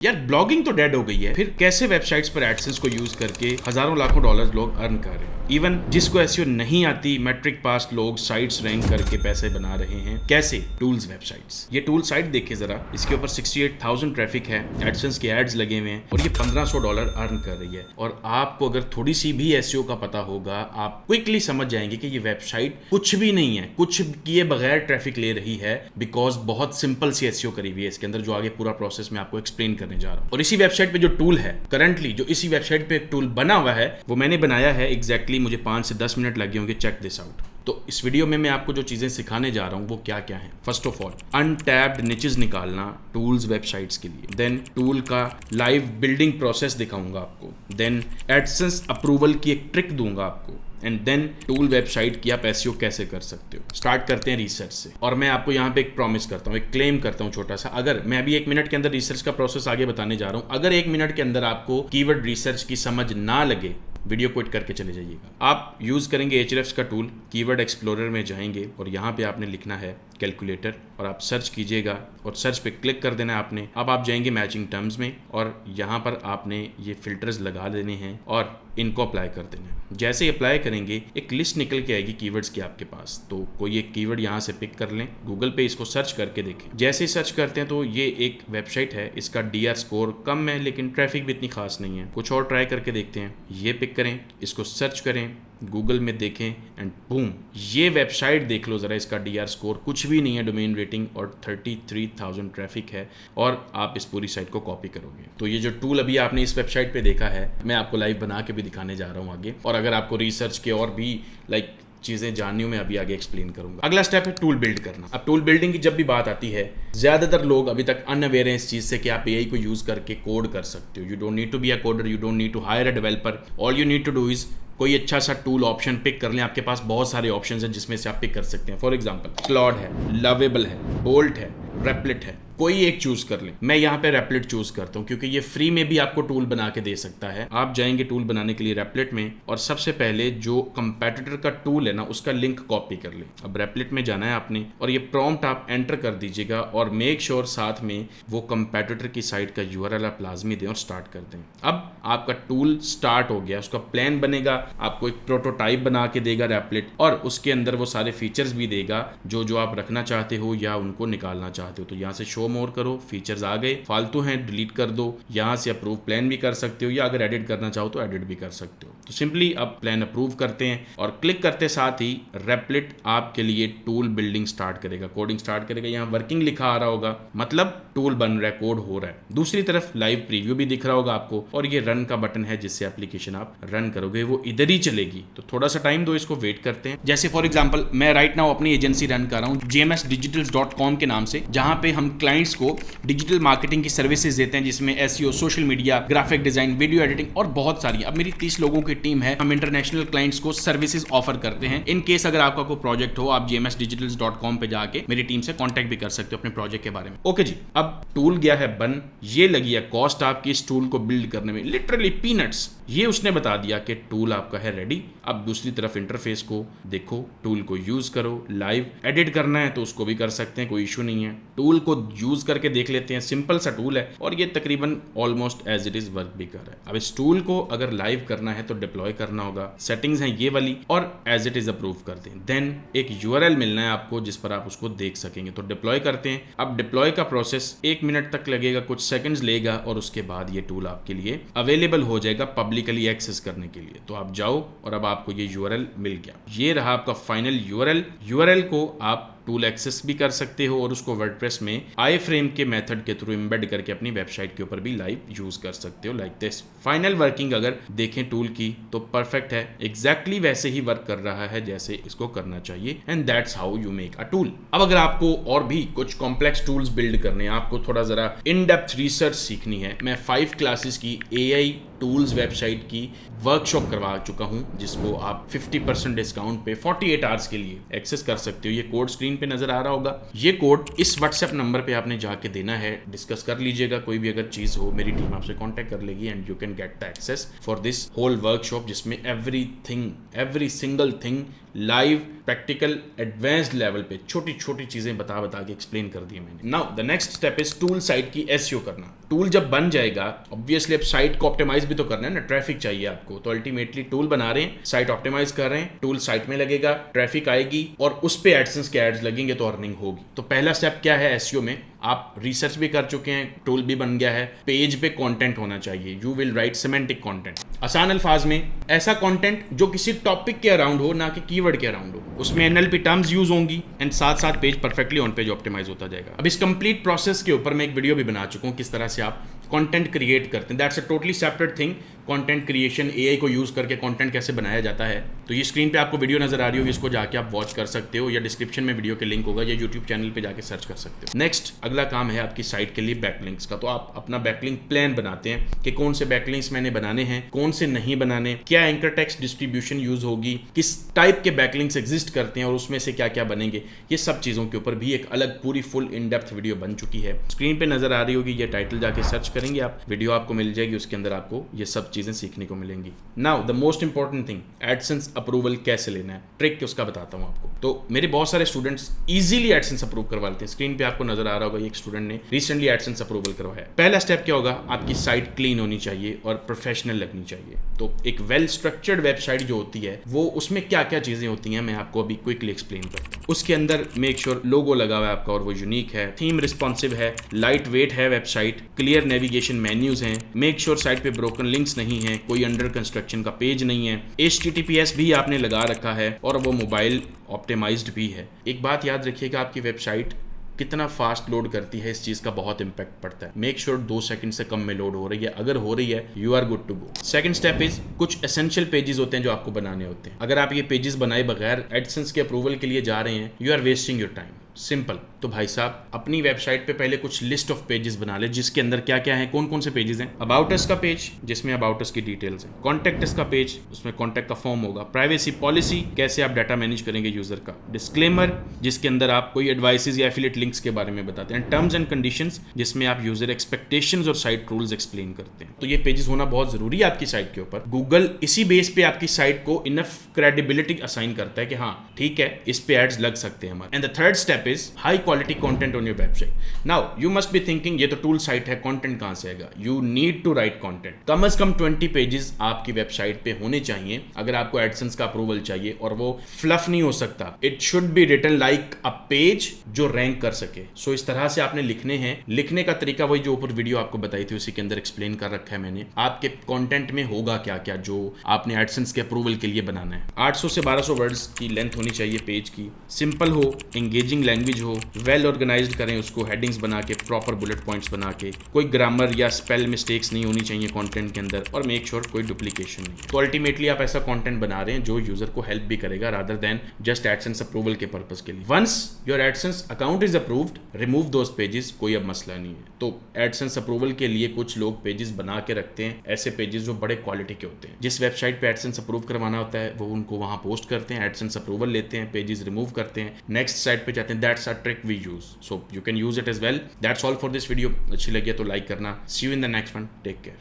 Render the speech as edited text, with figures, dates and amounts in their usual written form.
यार ब्लॉगिंग तो डेड हो गई है, फिर कैसे वेबसाइट्स पर एडसेंस को यूज करके हजारों लाखों डॉलर लोग अर्न कर रहे हैं। इवन जिसको एसईओ नहीं आती, मैट्रिक पास लोग साइट्स रैंक करके पैसे बना रहे हैं। कैसे? Tools websites. ये टूल साइट देखिए जरा, इसके ऊपर 68,000 ट्रैफिक है, एडसेंस के एड्स लगे हुए हैं और ये $1500 अर्न कर रही है। और आपको अगर थोड़ी सी भी एसईओ का पता होगा, आप क्विकली समझ जाएंगे कि ये वेबसाइट कुछ भी नहीं है, कुछ किए बगैर ट्रैफिक ले रही है, बिकॉज बहुत सिंपल सी एसईओ करी हुई है इसके अंदर, जो आगे पूरा प्रोसेस मैं आपको एक्सप्लेन करने जा रहा हूँ। और इसी वेबसाइट पे जो टूल है करंटली, जो इसी वेबसाइट पे एक टूल बना हुआ है, वो मैंने बनाया है। एग्जैक्टली मुझे 5 से 10 मिनट लगे होंगे। Check this out. तो इस वीडियो में मैं आपको जो चीजें सिखाने जा रहा हूं वो क्या क्या है। First of all, untapped niches निकालना टूल्स वेबसाइट्स के लिए। देन टूल का लाइव बिल्डिंग प्रोसेस दिखाऊंगा आपको। देन एडसेंस अप्रूवल की एक ट्रिक दूंगा आपको। एंड देन टूल वेबसाइट की आप एसईओ कैसे कर सकते हो। स्टार्ट करते हैं रिसर्च से। और मैं आपको यहाँ पे एक प्रॉमिस करता हूँ, एक क्लेम करता हूँ छोटा सा। अगर मैं अभी 1 मिनट के अंदर रिसर्च का प्रोसेस आगे बताने जा रहा हूँ, अगर 1 मिनट के अंदर आपको कीवर्ड रिसर्च की समझ ना लगे, वीडियो क्विट करके चले जाइएगा। आप यूज करेंगे एचरेफ्स का टूल, कीवर्ड एक्सप्लोरर में जाएंगे और यहाँ पे आपने लिखना है कैलकुलेटर और आप सर्च कीजिएगा और सर्च पे क्लिक कर देना है आपने। अब आप जाएंगे मैचिंग टर्म्स में और यहाँ पर आपने ये फिल्टर्स लगा देने हैं और इनको अप्लाई कर देना है। जैसे ही अप्लाई करेंगे एक लिस्ट निकल के आएगी कीवर्ड्स की आपके पास। तो कोई एक कीवर्ड यहाँ से पिक कर लें, गूगल पे इसको सर्च करके देखें। जैसे ही सर्च करते हैं तो ये एक वेबसाइट है, इसका डीआर स्कोर कम है लेकिन ट्रैफिक भी इतनी खास नहीं है। कुछ और ट्राई करके देखते हैं। ये पिक करें, इसको सर्च करें, गूगल में देखें एंड बूम, ये वेबसाइट देख लो जरा। इसका डीआर स्कोर कुछ भी नहीं है, डोमेन रेटिंग और 33,000 ट्रैफिक है और आप इस पूरी साइट को कॉपी करोगे। तो ये जो टूल अभी आपने इस वेबसाइट पे देखा है, मैं आपको लाइव बना के भी दिखाने जा रहा हूँ आगे। और अगर आपको रिसर्च के और भी चीजें जाननी हो, मैं अभी आगे एक्सप्लेन करूंगा। अगला स्टेप है टूल बिल्ड करना। अब टूल बिल्डिंग की जब भी बात आती है, ज्यादातर लोग अभी तक अनअवेयर हैं इस चीज से कि आप एआई को यूज करके कोड कर सकते हो। You don't need to be a coder, you don't need to hire a developer. All you need to do is कोई अच्छा सा टूल ऑप्शन पिक कर लें। आपके पास बहुत सारे ऑप्शन हैं जिसमें से आप पिक कर सकते हैं। फॉर एग्जाम्पल, क्लॉड है, लवेबल है, बोल्ट है, रेपलिट है, कोई एक चूज कर लें। मैं यहाँ पे रेपलिट चूज करता हूँ क्योंकि ये फ्री में भी आपको टूल बना के दे सकता है। आप जाएंगे टूल बनाने के लिए रेपलिट में और सबसे पहले जो कंपेटिटर का टूल है ना, उसका लिंक कॉपी कर लें। अब रेपलिट में जाना है आपने और ये प्रॉम्प्ट आप एंटर कर दीजिएगा और मेक श्योर साथ में वो कंपेटिटर की साइट का यूआरएल आप लाजमी दें और स्टार्ट कर दें। अब आपका टूल स्टार्ट हो गया, उसका प्लान बनेगा, आपको एक प्रोटोटाइप बना के देगा रेपलिट और उसके अंदर वो सारे फीचर्स भी देगा जो आप रखना चाहते हो या उनको निकालना चाहते हो। तो यहाँ से शो मोर करो, फीचर्स आ गए, फालतू हैं डिलीट कर दो। यहाँ से अप्रूव प्लान भी कर सकते हो या अगर एडिट करना चाहो तो एडिट भी कर सकते हो। तो सिंपली अब प्लान अप्रूव करते हैं और क्लिक करते साथ ही रेपलिट आपके लिए टूल बिल्डिंग स्टार्ट करेगा, कोडिंग स्टार्ट करेगा। यहाँ वर्किंग लिखा आ रहा होगा, मतलब टूल बन रहा है, कोड हो रहा है। दूसरी तरफ लाइव प्रीव्यू भी दिख रहा होगा आपको और ये रन का बटन है जिससे एप्लीकेशन आप रन करोगे, वो इधर ही चलेगी। तो थोड़ा सा टाइम दो, इसको वेट करते हैं। जैसे फॉर एग्जांपल मैं राइट नाउ अपनी एजेंसी रन कर रहा हूँ gmsdigitals.com के नाम से, जहां पे हम क्लाइंट्स को डिजिटल मार्केटिंग की सर्विसेज देते हैं, जिसमें SEO, social media, graphic design, video editing और बहुत सारी। अब मेरी 30 लोगों की टीम है। हम इंटरनेशनल क्लाइंट्स को सर्विसेज ऑफर करते हैं। इन केस अगर आपका कोई प्रोजेक्ट हो, आप gmsdigitals.com पे जाके मेरी टीम से कांटेक्ट भी कर सकते हो अपने प्रोजेक्ट के बारे में। ओके जी, अब टूल गया है बन। ये लगी है कॉस्ट आपकी इस टूल को बिल्ड करने में, लिटरली पीनट्स। ये उसने बता दिया कि टूल आपका है रेडी। अब दूसरी तरफ इंटरफेस को देखो, टूल को यूज करो। लाइव एडिट करना है तो उसको भी कर सकते हैं, कोई इशू नहीं है। टूल को यूज करके देख लेते हैं। सिंपल सा टूल है और ये तकरीबन almost as it is work भी कर रहा है। अब इस टूल को अगर लाइव करना है तो डिप्लॉय करना होगा। सेटिंग्स हैं ये वाली और एज इट इज अप्रूव कर दें। देन एक यूआरएल मिलना है आपको जिस पर आप उसको देख सकेंगे। तो डिप्लॉय करते हैं। अब डिप्लॉय का प्रोसेस 1 मिनट तक लगेगा, कुछ सेकंड्स लेगा और उसके बाद ये टूल आपके लिए अवेलेबल हो जाएगा पब्लिकली एक्सेस करने के लिए। तो आप जाओ और अब आपको ये यूआरएल मिल गया। ये रहा आपका फाइनल यूआरएल को आप टूल एक्सेस भी कर सकते हो और उसको वर्डप्रेस में आई फ्रेम के मेथड के थ्रू एम्बेड करके अपनी वेबसाइट के ऊपर भी लाइव यूज कर सकते हो, लाइक दिस। फाइनल वर्किंग अगर देखें टूल की तो परफेक्ट है, एग्जैक्टली वैसे ही वर्क कर रहा है जैसे इसको करना चाहिए। And that's how you make a tool. अब अगर आपको और भी कुछ कॉम्प्लेक्स टूल्स बिल्ड करने हैं, आपको थोड़ा जरा इन डेप्थ रिसर्च सीखनी है, मैं 5 क्लासेस की एआई टूल्स वेबसाइट की वर्कशॉप करवा चुका हूं, जिसको आप 50% डिस्काउंट पे 48 आवर्स के लिए एक्सेस कर सकते हो। ये कोड स्क्रीन पे नजर आ रहा होगा। ये कोड इस व्हाट्सएप नंबर पे आपने जाके देना है। डिस्कस कर लीजिएगा, कोई भी अगर चीज हो मेरी टीम आपसे कांटेक्ट कर लेगी and you can get the access for this whole workshop, जिसमें every single thing live practical advanced level पे छोटी छोटी चीजें बता के एक्सप्लेन कर दी मैंने। Now the next step is tool site की एसईओ करना। टूल जब बन जाएगा, ऑब्वियसली अब साइट को ऑप्टिमाइज भी तो करना है ना, ट्रैफिक चाहिए आपको, तो अल्टीमेटली टूल बना रहे हैं, साइट ऑप्टिमाइज कर रहे हैं, टूल साइट में लगेगा, ट्रैफिक आएगी और उस पे एडसेंस के एड्स लगेंगे तो अर्निंग होगी। तो पहला स्टेप क्या है एसईओ में? आप रिसर्च भी कर चुके हैं, टूल भी बन गया है, पेज पे कंटेंट होना चाहिए। You will write semantic content, आसान अल्फाज में ऐसा कंटेंट जो किसी टॉपिक के अराउंड हो, ना कि कीवर्ड के अराउंड हो। उसमें एनएलपी टर्म्स यूज होंगी एंड साथ साथ page perfectly on page optimise होता जाएगा। अब इस कंप्लीट प्रोसेस के ऊपर मैं एक वीडियो भी बना चुका हूं, किस तरह से आप कंटेंट क्रिएट करते हैं। That's a totally separate thing. Content creation, AI को यूज करके कंटेंट कैसे बनाया जाता है, तो ये स्क्रीन पे आपको वीडियो नजर आ रही होगी, इसको जाके आप वॉच कर सकते हो, या डिस्क्रिप्शन में वीडियो के लिंक होगा, या यूट्यूब चैनल पे जाके सर्च कर सकते हो। नेक्स्ट अगला काम है आपकी साइट के लिए बैकलिंक्स का। तो आप अपना बैकलिंक प्लान बनाते हैं कि कौन से बैकलिंक्स मैंने बनाने हैं, कौन से नहीं बनाने, क्या एंकर टेक्स्ट डिस्ट्रीब्यूशन यूज होगी, किस टाइप के बैकलिंक्स एग्जिस्ट करते हैं और उसमें से क्या क्या बनेंगे। ये सब चीजों के ऊपर भी एक अलग पूरी फुल इन डेप्थ वीडियो बन चुकी है। स्क्रीन पे नजर आ रही होगी, ये टाइटल जाके सर्च करेंगे आप, वीडियो आपको मिल जाएगी, उसके अंदर आपको ये सब चीजें सीखने को मिलेंगी। Now the most important thing, AdSense approval कैसे लेना है, ट्रिक उसका बताता हूं आपको। तो मेरे बहुत सारे स्टूडेंट्स इजीली एडसेंस अप्रूव करवा लेते हैं। स्क्रीन पे आपको नजर आ रहा होगा, एक स्टूडेंट ने रिसेंटली एडसेंस अप्रूवल करवाया। पहला स्टेप क्या होगा, आपकी साइट क्लीन होनी चाहिए और प्रोफेशनल लगनी चाहिए। तो एक वेल स्ट्रक्चर्ड वेबसाइट जो होती है, वो उसमें क्या क्या चीजें होती हैं मैं आपको अभी क्विकली एक्सप्लेन करता हूं। उसके अंदर मेक श्योर लोगो लगा हुआ है आपका और वो यूनिक है, थीम रिस्पॉन्सिव है, लाइट वेट है वेबसाइट, क्लियर नेविगेशन मेन्यूज हैं, मेक श्योर साइट पे ब्रोकन लिंक्स नहीं है, कोई अंडर कंस्ट्रक्शन का पेज नहीं है, HTTPS भी आपने लगा रखा है और वो मोबाइल ऑप्टिमाइज्ड भी है। एक बात याद रखिएगा, आपकी वेबसाइट कितना फास्ट लोड करती है, इस चीज का बहुत इंपैक्ट पड़ता है। मेक श्योर 2 सेकंड से कम में लोड हो रही है, अगर हो रही है you are good to go. Second step is, कुछ एसेंशियल पेजेस होते हैं जो आपको बनाने होते हैं। अगर आप ये पेजेस बनाए बगैर एडसेंस के अप्रूवल के लिए जा रहे हैं, you are wasting your time. Simple. तो भाई साहब अपनी वेबसाइट पे पहले कुछ लिस्ट ऑफ पेजेस बना ले, जिसके अंदर क्या क्या है, कौन कौन से पेजेस हैं। अबाउट अस का पेज, जिसमें अबाउट अस की डिटेल्स हैं। कॉन्टैक्ट अस का पेज, उसमें कॉन्टैक्ट का फॉर्म होगा। प्राइवेसी पॉलिसी, कैसे आप डाटा मैनेज करेंगे यूजर का। डिस्क्लेमर, जिसके अंदर आप कोई एडवाइसेस या एफिलिएट लिंक्स के बारे में बताते हैं। टर्म्स एंड कंडीशंस, जिसमें आप यूजर एक्सपेक्टेशंस और साइट रूल्स एक्सप्लेन करते हैं। तो ये पेजेस होना बहुत जरूरी है आपकी साइट के ऊपर। गूगल इसी बेस पे आपकी साइट को इनफ क्रेडिबिलिटी असाइन करता है कि हाँ ठीक है, इस पे एड्स लग सकते हैं हमारे। And the third step is high quality content on your website. Now you must be thinking, ये तो टूल साइट है, कंटेंट कहां से आएगा। You need to write content. कम से कम 20 पेजेस आपकी वेबसाइट पे होने चाहिए अगर आपको एडसेंस का अप्रूवल चाहिए, और वो फ्लफ नहीं हो सकता। It should be written like a page जो रैंक कर सके। सो इस तरह से आपने लिखने हैं। लिखने का तरीका वही जो ऊपर वीडियो आपको बताई थी उसी के अंदर एक्सप्लेन कर रखा है मैंने। आपके कंटेंट में होगा क्या क्या जो आपने एडसेंस के अप्रूवल के लिए बनाना है। 800 से 1200 वर्ड्स की लेंथ होनी चाहिए पेज की। सिंपल हो, एंगेजिंग लैंग्वेज हो, वेल ऑर्गेनाइज्ड करें उसको, हेडिंग्स बना के, प्रॉपर बुलेट पॉइंट्स बना के, कोई ग्रामर या स्पेल मिस्टेक्स नहीं होनी चाहिए कंटेंट के अंदर, और मेक श्योर कोई डुप्लीकेशन नहीं। तो अल्टीमेटली आप ऐसा कंटेंट बना रहे हैं जो यूजर को हेल्प भी करेगा rather than just AdSense approval के पर्पस के लिए। Once your AdSense account is approved, remove those pages, कोई अब मसला नहीं है। तो एडसेंस अप्रूवल के लिए कुछ लोग पेजेस बना के रखते हैं, ऐसे पेजेस जो बड़े क्वालिटी के होते हैं। जिस वेबसाइट पे एडसेंस अप्रूव करवाना होता है वो उनको वहां पोस्ट करते हैं, एडसेंस अप्रूवल लेते हैं, पेजेस रिमूव करते हैं, नेक्स्ट साइट पे जाते हैं। That's a trick we use, so you can use it as well. That's all for this video. अच्छी लगी तो लाइक करना। See you in the next one, take care.